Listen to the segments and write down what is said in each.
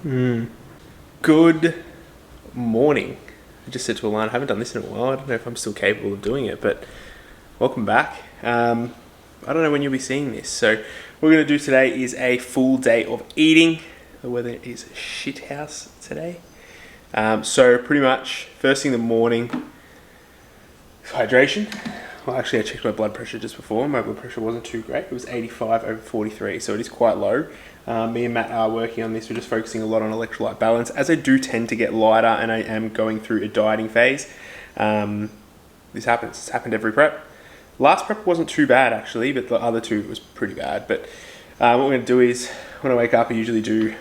Good morning. I just said to Alana, I haven't done this in a while. I don't know if I'm still capable of doing it, but welcome back. I don't know when you'll be seeing this. So what we're going to do today is a full day of eating. The weather is shithouse today. So pretty much first thing in the morning, hydration. Well, actually, I checked my blood pressure just before. My blood pressure wasn't too great. It was 85/43, so it is quite low. Me and Matt are working on this. We're just focusing a lot on electrolyte balance, as I do tend to get lighter and I am going through a dieting phase. This happens. It's happened every prep. Last prep wasn't too bad, actually, but the other two was pretty bad. But what we're going to do is, when I wake up, I usually do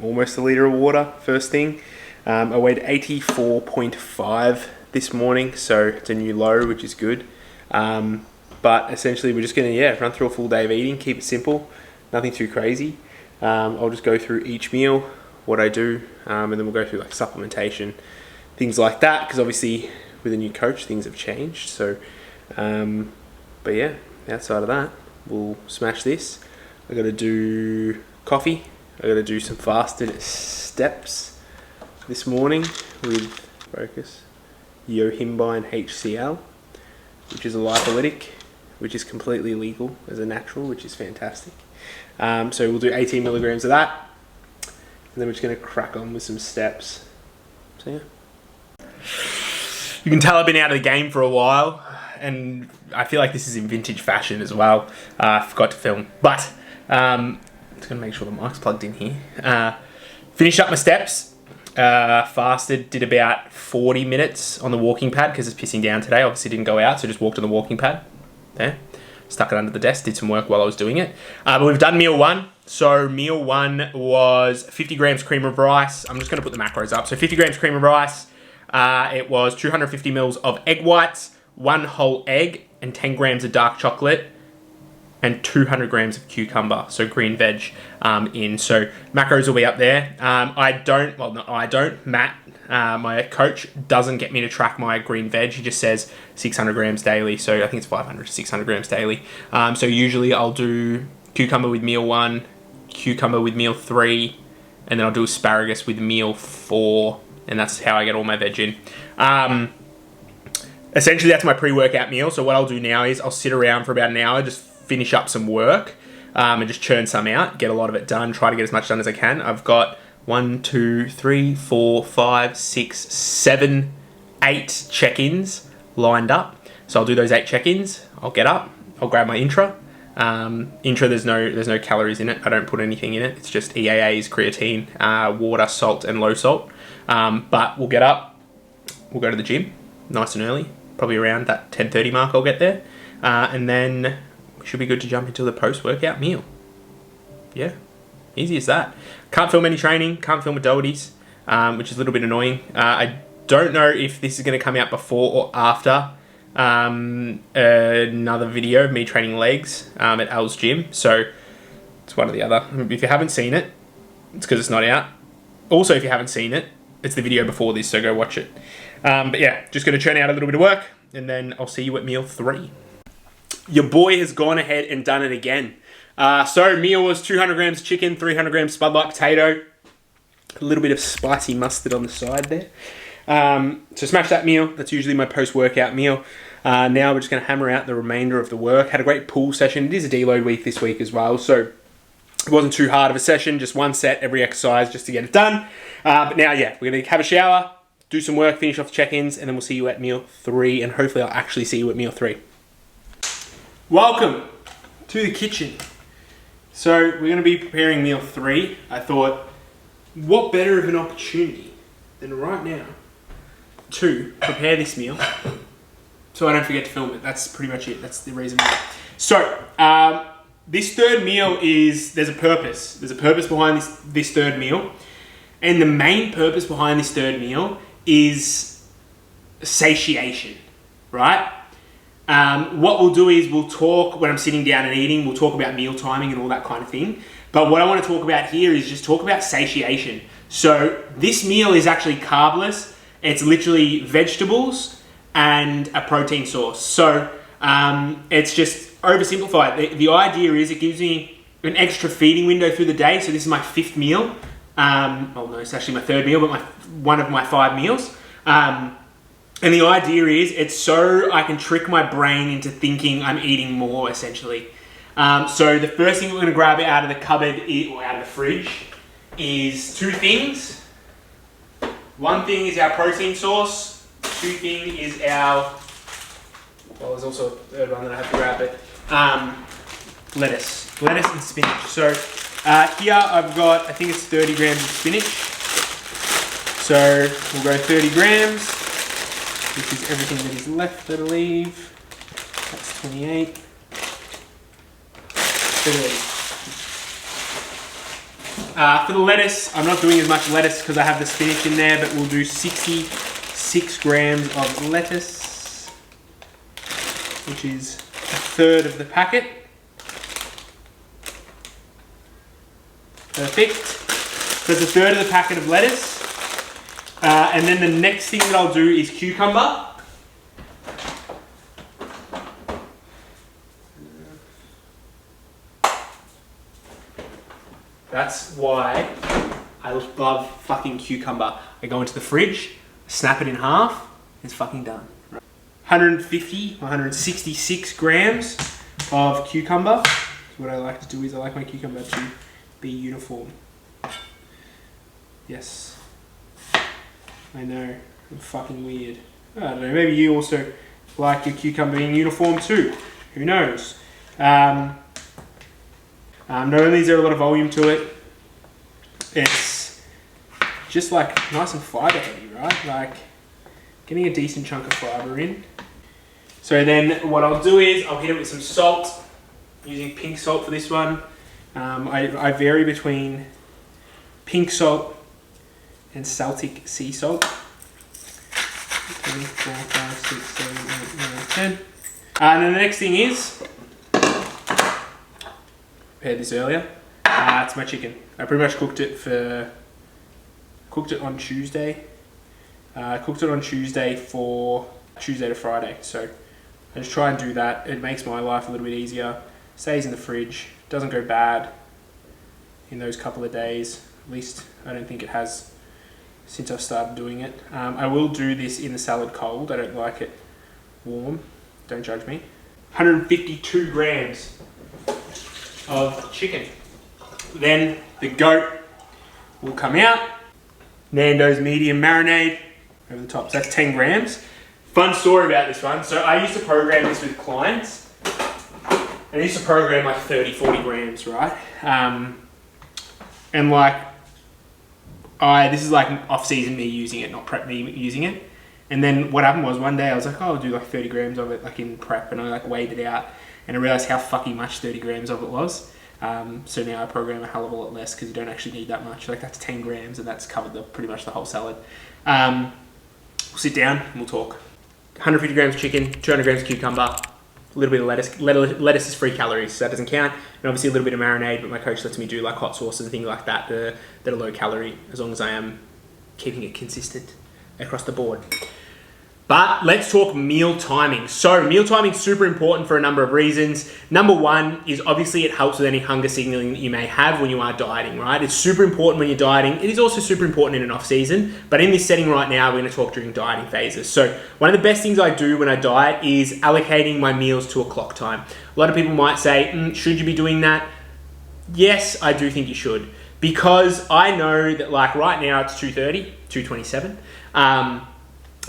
almost a litre of water first thing. I weighed 84.5 this morning, so it's a new low, which is good. But essentially we're just going to run through a full day of eating, keep it simple, nothing too crazy. I'll just go through each meal, what I do, and then we'll go through like supplementation, things like that, because obviously with a new coach things have changed. So but yeah, outside of that we'll smash this. I got to do coffee, I got to do some fasted steps this morning with focus yohimbine HCl, which is a lipolytic, which is completely legal as a natural, which is fantastic. So we'll do 18 milligrams of that, and then we're just going to crack on with some steps. So yeah. You can tell I've been out of the game for a while, and I feel like this is in vintage fashion as well. I forgot to film, but I'm just going to make sure the mic's plugged in here. Finished up my steps. Fasted, did about 40 minutes on the walking pad because it's pissing down today. Obviously didn't go out, so just walked on the walking pad. There, stuck it under the desk, did some work while I was doing it. But we've done meal one. So meal one was 50 grams cream of rice. I'm just going to put the macros up. So 50 grams cream of rice. It was 250 mils of egg whites, 1 whole egg, and 10 grams of dark chocolate, and 200 grams of cucumber, so green veg in. So macros will be up there. Matt, my coach, doesn't get me to track my green veg. He just says 600 grams daily. So I think it's 500 to 600 grams daily. So usually I'll do cucumber with meal 1, cucumber with meal 3, and then I'll do asparagus with meal 4. And that's how I get all my veg in. Essentially, that's my pre-workout meal. So what I'll do now is I'll sit around for about an hour, just finish up some work and just churn some out, get a lot of it done, try to get as much done as I can. I've got 1, 2, 3, 4, 5, 6, 7, 8 check-ins lined up. So I'll do those 8 check-ins. I'll get up, I'll grab my intra. Intra, there's no calories in it. I don't put anything in it. It's just EAAs, creatine, water, salt, and low salt. But we'll get up, we'll go to the gym nice and early, probably around that 10:30 mark I'll get there. And then should be good to jump into the post-workout meal. Yeah, easy as that. Can't film any training, can't film with Doherty's, which is a little bit annoying. I don't know if this is going to come out before or after another video of me training legs at Al's gym. So it's one or the other. If you haven't seen it, it's because it's not out. Also, if you haven't seen it, it's the video before this, so go watch it. But yeah, just going to churn out a little bit of work, and then I'll see you at meal 3. Your boy has gone ahead and done it again. So meal was 200 grams chicken, 300 grams spud-like potato, a little bit of spicy mustard on the side there. So smash that meal. That's usually my post-workout meal. Now we're just going to hammer out the remainder of the work. Had a great pool session. It is a deload week this week as well, so it wasn't too hard of a session. Just 1 set every exercise just to get it done. But now, yeah, we're going to have a shower, do some work, finish off the check-ins, and then we'll see you at meal 3, and hopefully I'll actually see you at meal 3. Welcome to the kitchen. So we're going to be preparing meal 3. I thought, what better of an opportunity than right now to prepare this meal so I don't forget to film it. That's pretty much it. That's the reason why. So this third meal is, there's a purpose. There's a purpose behind this third meal. And the main purpose behind this third meal is satiation, right? What we'll do is we'll talk, when I'm sitting down and eating, we'll talk about meal timing and all that kind of thing. But what I want to talk about here is just talk about satiation. So this meal is actually carbless. It's literally vegetables and a protein source. So it's just oversimplified. The idea is it gives me an extra feeding window through the day. So this is my 5th meal. Oh no, it's actually my third meal, but one of my 5 meals. And the idea is it's so I can trick my brain into thinking I'm eating more, essentially. So the first thing we're going to grab out of the cupboard, or out of the fridge, is 2 things. One thing is our protein source. 2 thing is our, well, there's also a third one that I have to grab, but lettuce and spinach. So here I've got, I think it's 30 grams of spinach. So we'll go 30 grams, which is everything that is left, I believe. That's 28. 30. For the lettuce, I'm not doing as much lettuce because I have the spinach in there, but we'll do 66 grams of lettuce, which is a third of the packet. Perfect. So it's a third of the packet of lettuce. And then the next thing that I'll do is cucumber. That's why I love fucking cucumber. I go into the fridge, snap it in half, it's fucking done. 150, 166 grams of cucumber. What I like to do is I like my cucumber to be uniform. Yes. I know, I'm fucking weird. I don't know, maybe you also like your cucumber being uniform too. Who knows? Not only is there a lot of volume to it, it's just like nice and fibre heavy, right? Like getting a decent chunk of fibre in. So then what I'll do is I'll hit it with some salt. I'm using pink salt for this one. I vary between pink salt and Celtic sea salt. 3, 4, 5, 6, 7, 8, 9, 10. And then the next thing is, prepared this earlier. It's my chicken. I pretty much cooked it on Tuesday. Cooked it on Tuesday for Tuesday to Friday. So I just try and do that. It makes my life a little bit easier. Stays in the fridge. Doesn't go bad in those couple of days. At least I don't think it has since I've started doing it. I will do this in the salad cold. I don't like it warm. Don't judge me. 152 grams of chicken. Then the goat will come out. Nando's medium marinade over the top. So that's 10 grams. Fun story about this one. So I used to program this with clients. And I used to program like 30, 40 grams, right? And like, this is like off-season me using it, not prep me using it. And then what happened was one day I was like, oh, I'll do like 30 grams of it like in prep, and I like weighed it out and I realized how fucking much 30 grams of it was. So now I program a hell of a lot less because you don't actually need that much. Like that's 10 grams and that's covered pretty much the whole salad. We'll sit down and we'll talk. 150 grams of chicken, 200 grams of cucumber, a little bit of lettuce. Lettuce is free calories, so that doesn't count. And obviously a little bit of marinade, but my coach lets me do like hot sauces and things like that that are low calorie, as long as I am keeping it consistent across the board. But let's talk meal timing. So meal timing is super important for a number of reasons. Number one is obviously it helps with any hunger signaling that you may have when you are dieting, right? It's super important when you're dieting. It is also super important in an off season, but in this setting right now, we're gonna talk during dieting phases. So one of the best things I do when I diet is allocating my meals to a clock time. A lot of people might say, should you be doing that? Yes, I do think you should, because I know that like right now it's 2:30, 2:27.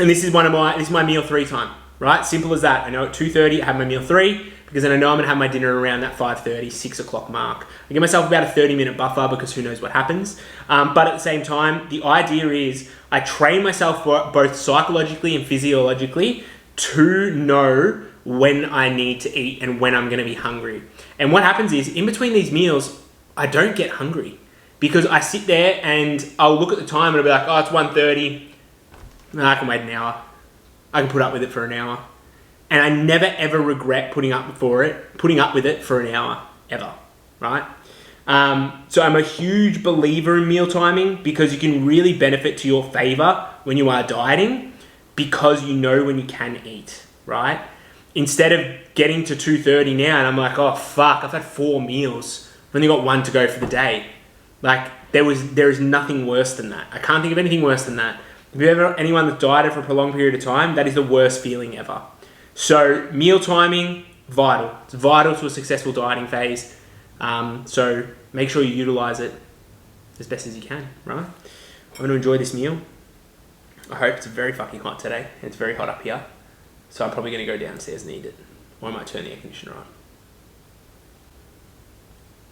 And this is my meal 3 time, right? Simple as that. I know at 2:30 I have my meal 3 because then I know I'm gonna have my dinner around that 5:30, 6 o'clock mark. I give myself about a 30-minute buffer because who knows what happens. But at the same time, the idea is I train myself both psychologically and physiologically to know when I need to eat and when I'm gonna be hungry. And what happens is in between these meals, I don't get hungry because I sit there and I'll look at the time and I'll be like, oh, it's 1:30. I can wait an hour. I can put up with it for an hour. And I never ever regret putting up with it for an hour, ever, right? So I'm a huge believer in meal timing because you can really benefit to your favor when you are dieting because you know when you can eat, right? Instead of getting to 2:30 now and I'm like, oh fuck, I've had 4 meals. I've only got 1 to go for the day. Like, there is nothing worse than that. I can't think of anything worse than that. If you ever anyone that's dieted for a prolonged period of time, that is the worst feeling ever. So meal timing, vital. It's vital to a successful dieting phase. So make sure you utilize it as best as you can, right? I'm going to enjoy this meal. I hope. It's very fucking hot today. It's very hot up here. So I'm probably going to go downstairs and eat it. Or I might turn the air conditioner on.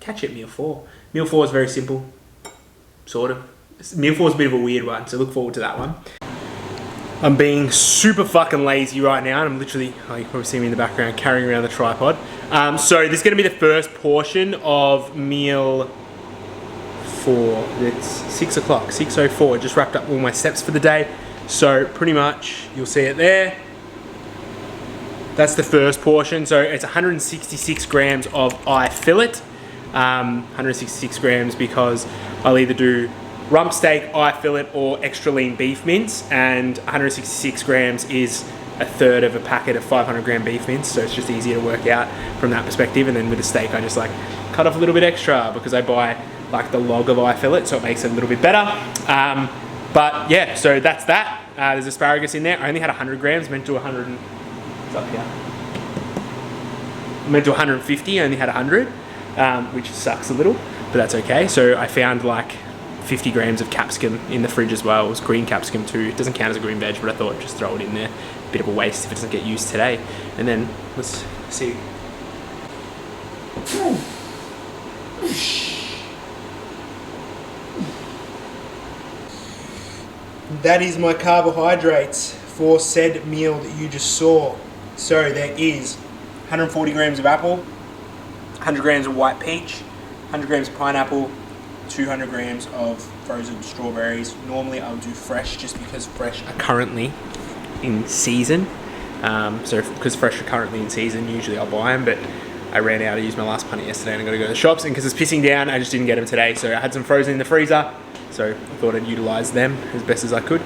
Catch it, meal 4. Meal 4 is very simple. Sort of. Meal 4 is a bit of a weird one, so look forward to that one. I'm being super fucking lazy right now, and I'm literally, oh, you can probably see me in the background carrying around the tripod. So this is going to be the first portion of meal 4. It's 6 o'clock, 6:04. Just wrapped up all my steps for the day. So pretty much, you'll see it there. That's the first portion. So it's 166 grams of eye fillet. 166 grams because I'll either do rump steak, eye fillet, or extra lean beef mince, and 166 grams is a third of a packet of 500 gram beef mince, so it's just easier to work out from that perspective. And then with the steak, I just like cut off a little bit extra because I buy like the log of eye fillet, so it makes it a little bit better. But yeah, so that's that. There's asparagus in there. I only had 100 grams, meant to 100, it's up here. Meant to 150, I only had 100, which sucks a little, but that's okay. So I found like 50 grams of capsicum in the fridge as well. It was green capsicum too. It doesn't count as a green veg, but I thought just throw it in there. Bit of a waste if it doesn't get used today. And then let's see. That is my carbohydrates for said meal that you just saw. So there is 140 grams of apple, 100 grams of white peach, 100 grams of pineapple, 200 grams of frozen strawberries. Normally I'll do fresh just because fresh are currently in season. So because fresh are currently in season, usually I'll buy them, but I ran out. I used my last punnet yesterday and I got to go to the shops, and because it's pissing down, I just didn't get them today. So I had some frozen in the freezer, so I thought I'd utilize them as best as I could.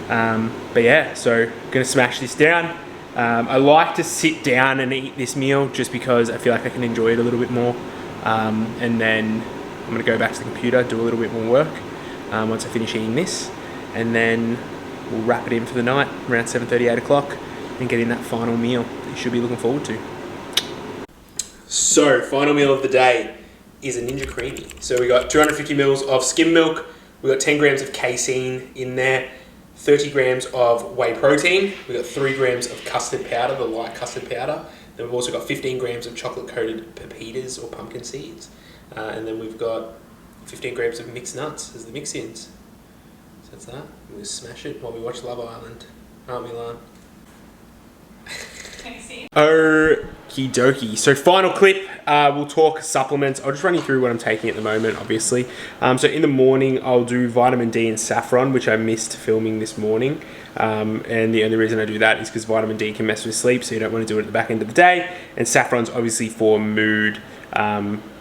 But yeah, so I'm gonna smash this down. I like to sit down and eat this meal just because I feel like I can enjoy it a little bit more. And then I'm going to go back to the computer, do a little bit more work once I finish eating this, and then we'll wrap it in for the night around 7:30, 8 o'clock, and get in that final meal that you should be looking forward to. So, final meal of the day is a Ninja Creamy. So we got 250 mils of skim milk, we got 10 grams of casein in there, 30 grams of whey protein, we got 3 grams of custard powder, the light custard powder, then we've also got 15 grams of chocolate coated pepitas or pumpkin seeds. And then we've got 15 grams of mixed nuts as the mix-ins. So that's that. We'll just smash it while we watch Love Island. Aren't we, Lan? Okie dokie. So final clip, we'll talk supplements. I'll just run you through what I'm taking at the moment, obviously. So in the morning, I'll do vitamin D and saffron, which I missed filming this morning. And the only reason I do that is because vitamin D can mess with sleep, so you don't want to do it at the back end of the day. And saffron's obviously for mood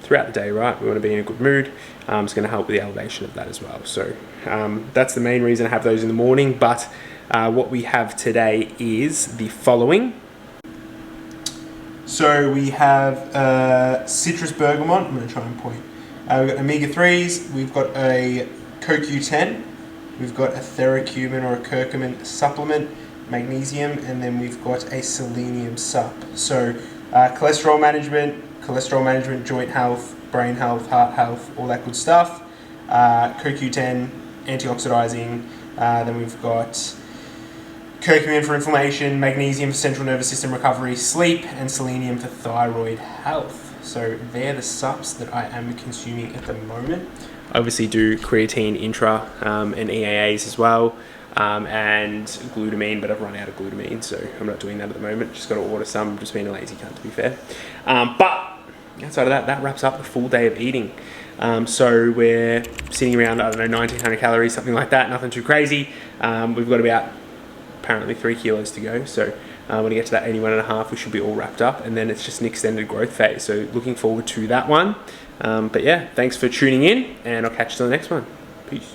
throughout the day, right? We want to be in a good mood. It's going to help with the elevation of that as well. So that's the main reason I have those in the morning. But what we have today is the following. So we have citrus bergamot. I'm going to try and point. We've got omega-3s. We've got a CoQ10. We've got a theracumin or a curcumin supplement, magnesium, and then we've got a selenium sup. So cholesterol management, joint health, brain health, heart health, all that good stuff. CoQ10, antioxidizing. Then we've got curcumin for inflammation, magnesium for central nervous system recovery, sleep, and selenium for thyroid health. So they're the sups that I am consuming at the moment. I obviously do creatine intra and EAAs as well, and glutamine, but I've run out of glutamine, so I'm not doing that at the moment. Just got to order some. I'm just being a lazy cunt, to be fair. But outside of that, that wraps up the full day of eating. So we're sitting around, I don't know, 1900 calories, something like that. Nothing too crazy. We've got about apparently 3 kilos to go. So when we get to that 81.5, we should be all wrapped up, and then it's just an extended growth phase. So looking forward to that one. But yeah, thanks for tuning in, and I'll catch you on the next one. Peace.